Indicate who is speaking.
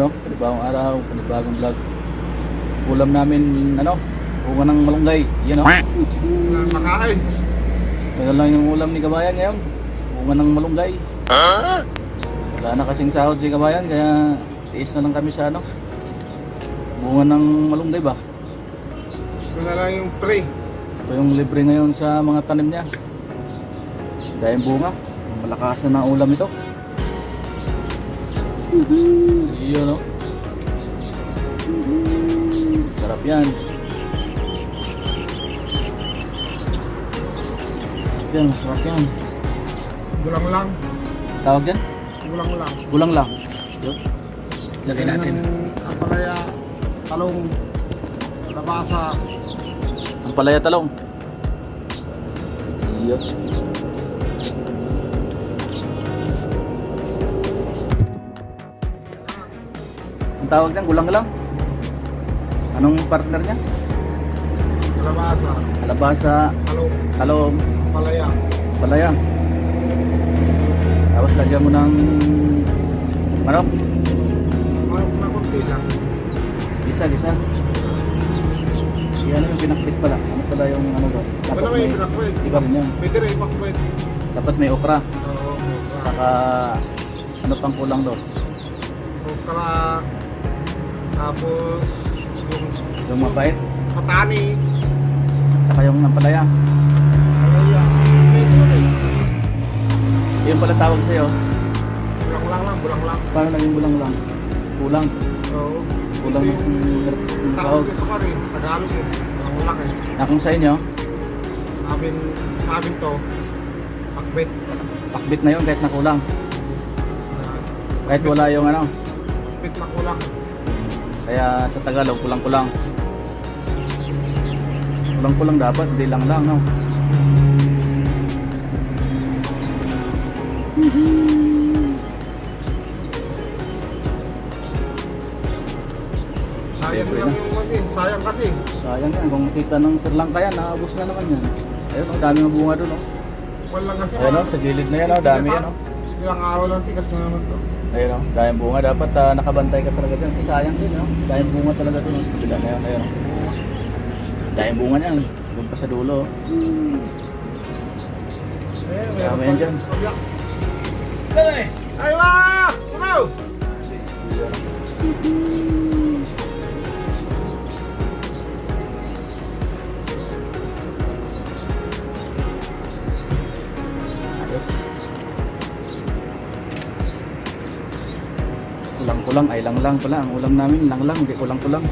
Speaker 1: Ano, panibagong araw, panibagong vlog. Ulam namin, ano, bunga ng malunggay. Yan o.
Speaker 2: Makain.
Speaker 1: Tagal lang yung ulam ni Kabayan ngayon. Bunga ng malunggay. Wala na kasing sahod si Kabayan, kaya tiis na lang kami sa ano. Bunga ng malunggay ba?
Speaker 2: Ito na lang yung tray.
Speaker 1: Ito yung libre ngayon sa mga tanim niya. Dahil bunga, malakas na ng ulam ito. Iyon o. Sarap yan. Yan, masarap yan.
Speaker 2: Gulang lang.
Speaker 1: Tawag yan?
Speaker 2: Gulang lang.
Speaker 1: Gulang lang. Yun. Lagay natin.
Speaker 2: Apalaya, talong, labasa.
Speaker 1: Ang palaya talong. Iyon. Ang tawag niyan, gulang lang. Anong partner niya?
Speaker 2: Labasa,
Speaker 1: Alabasa,
Speaker 2: talong,
Speaker 1: talong,
Speaker 2: apalaya.
Speaker 1: palaya. Tapos lagyan mo ng manok.
Speaker 2: Makunti lang.
Speaker 1: Gisa. Yan yung pinakpit pala. Ano pala yung ano ba?
Speaker 2: Wala may pinakwet.
Speaker 1: Iba rin yan.
Speaker 2: Pwede rin ipakwet.
Speaker 1: Dapat may okra.
Speaker 2: Oo.
Speaker 1: Saka ano pang kulang doon?
Speaker 2: Okra. Tapos
Speaker 1: Yung mabait.
Speaker 2: patani.
Speaker 1: Saka yung nampalaya.
Speaker 2: Apalaya. Pwede rin.
Speaker 1: Yun pala tawag sa'yo.
Speaker 2: Bulang lang.
Speaker 1: Paano naging bulang lang? Kulang.
Speaker 2: Oo.
Speaker 1: Kulang
Speaker 2: Ito yung
Speaker 1: yung
Speaker 2: tawag
Speaker 1: tawag.
Speaker 2: ko sa rin. Tagalog eh. Ang laki.
Speaker 1: Na kung sa inyo,
Speaker 2: Sabi to, pakbet.
Speaker 1: pakbit na yun kahit nakulang. Kahit wala yung ano.
Speaker 2: Pakbet na kulang.
Speaker 1: Kaya sa Tagalog, kulang-kulang. Kulang-kulang dapat, hindi lang, no?
Speaker 2: Sayang lang yung ano eh. Sayang kasi.
Speaker 1: Sayang yan, kung makita ng Sri Lanka yan, naabos na naman yan. Ayun, ang dami ng bunga doon, oh.
Speaker 2: Walang kasi.
Speaker 1: Ayun, oh, sa gilid na yan, oh, dami yan, oh.
Speaker 2: Ilang araw lang tikas na naman to.
Speaker 1: Ayun, oh, dahil bunga, dapat nakabantay ka talaga dyan. Sayang din, oh. Dahil bunga talaga doon, oh. Bila na yun, ayun, oh. Dahil bunga niyan, doon pa sa dulo, oh. Dami yan dyan.
Speaker 2: Aywa! Unaw!
Speaker 1: Ayos. Kulang-kulang ay lang pala. Ang ulam namin lang, hindi kulang-kulang.